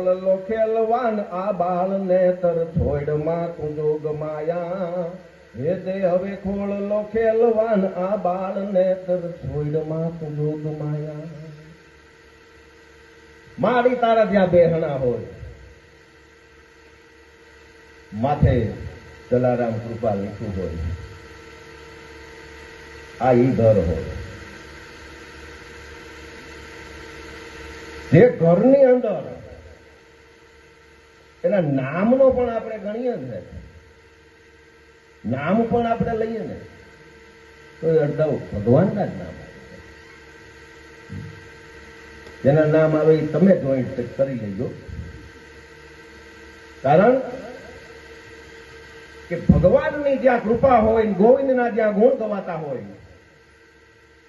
ખોળ લો ખેલવાન આ બાળ ને તર છોડમાં તું જોગ માયા હે દે હવે ખોળ લો ખેલવાન આ બાળ ને તર છોડમાં તું જોગ માયા મારી તારા જ્યાં બેહણા હોય માથે જલારામ કૃપા લખ્યું હોય આ ઈ ઘર હોય જે ઘરની અંદર એના નામનો પણ આપણે ગણીએ ને નામ પણ આપણે લઈએ ને તો અડધા ભગવાનના જ નામ જેના નામ આવે એ તમે જોઈન્ટ કરી લેજો કારણ કે ભગવાનની જ્યાં કૃપા હોય ગોવિંદના જ્યાં ગુણ ગવાતા હોય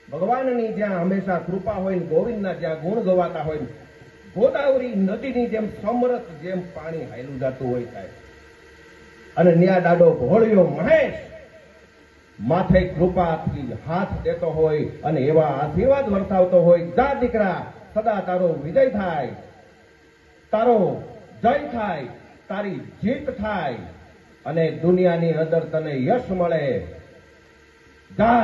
ભગવાનની જ્યાં હંમેશા કૃપા હોય ને ગોવિંદના જ્યાં ગુણ ગવાતા હોય ગોદાવરી નદીની જેમ સમરસ જેમ પાણી હાયલું જતું હોય થાય અને ન્યા દાડો ભોળિયો મહેશ માથે કૃપાથી હાથ દેતો હોય અને એવા આશીર્વાદ વર્તાવતો હોય જા દીકરા સદા તારો વિજય થાય તારો જય થાય તારી જીત થાય અને દુનિયાની અંદર તને યશ મળે જા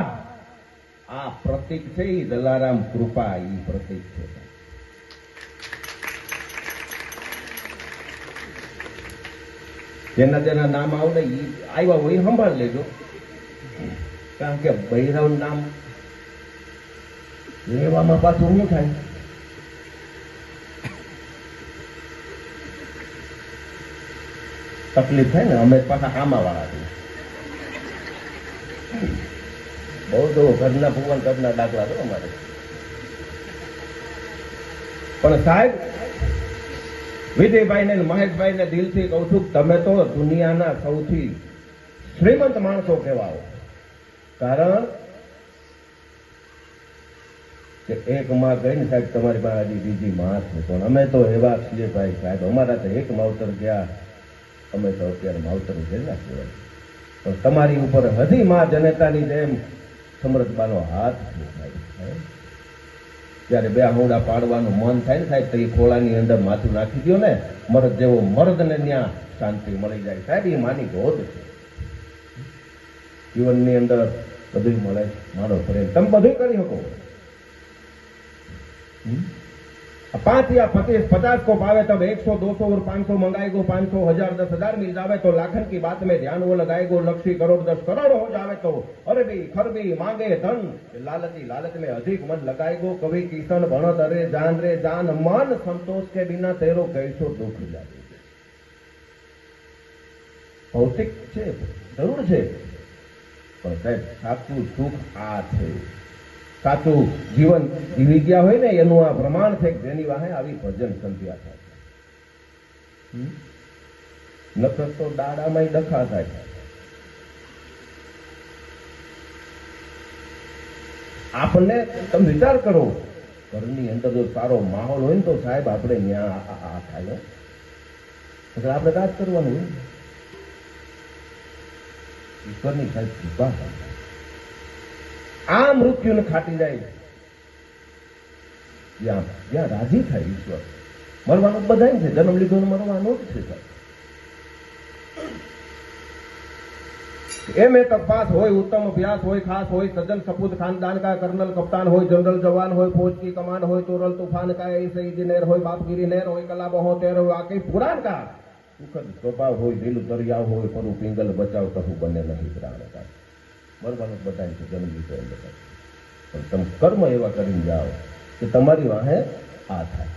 આ પ્રતીક છે એ જલારામ કૃપા એ પ્રતીક છે જેના જેના નામ આવડે એ આવ્યા હોય સંભાળ લેજો કારણ કે ભૈરવ નામ લેવામાં પાછું શું થાય તકલીફ થાય ને અમે પાછા આમાં વાળા છીએ બહુ તો ઘરના ભગવાન ઘરના દાખલા તો અમારે પણ સાહેબ વિજયભાઈ ને મહેશભાઈ ને દિલથી કહું છું તમે તો દુનિયાના સૌથી શ્રીમંત માણસો કહેવાઓ કારણ કે એક માં ગઈ ને સાહેબ તમારી પાસે હજી બીજી માં છે પણ અમે તો એવા છીએ ભાઈ સાહેબ અમારા તો એક માવતર ગયા અમે તો અત્યારે માવતર જેટલા કહેવાય પણ તમારી ઉપર હજી માં જનતાની જેમ સમરસબાનો હાથ છે સાહેબ ત્યારે બે હોડા પાડવાનું મન થાય ને સાહેબ તો એ ખોળાની અંદર માથું નાખી દો ને મરદ જેવો મરદને ત્યાં શાંતિ મળી જાય સાહેબ એ માની ગોદ છે જીવનની અંદર બધું મળે મારો પ્રેમ તમે બધું કરી શકો 5 या 50 को पावे तब 100 200 और 500 मंगाएगो 500 1000 10,000 मिल जावे तो लाखन की बात में ध्यान वो लगाएगो लक्षी करोड़ 10 करोड़ हो जावे तो अरबी खरबी मांगे धन लालची लालच में अधिक मन लगाएगो कवि किशन भणत अरे जान मन संतोष के बिना तेरो कैसो दुख जाए भौतिक છે જરૂર છે પણ સાહેબ સાચું સુખ આ છે સાચું જીવન જીવી ગયા હોય ને એનું આ પ્રમાણ છે જેની વાહે આવી ભજન સંધ્યા થાય નકર તો દાડામાં ડખા થાય આપણને તમે વિચાર કરો ઘરની અંદર જો સારો માહોલ હોય ને તો સાહેબ આપણે ત્યાં આ થાય એટલે આપણે કાજ કરવાનું હોય ઈશ્વરની સાહેબ કૃપા થાય આ મૃત્યુને ખાટી જાય જ્યાં રાજી થાય ઈશ્વર મરવાનું બધા છે જન્મ લીધો મરવાનો જ છે एम ए तक पास हो उत्तम अभ्यास हो खास हो सज्जन सपूत खानदान का कर्नल कप्तान हो जनरल जवान हो फौज की कमान हो तोरल तूफान का ऐसे इंजीनियर हो बापगिरी नहर हो कला हो तेर हो आके पुराण का सुखद स्वभाव हो दिल दरिया हो परु पिंगल बचाव कहू बने नहीं प्राण का मरવાનું બધાય છે જન્મ લીધો એમ બતાવે પણ તમે કર્મ એવા કરીને જાઓ કે તમારી વાહે આ થાય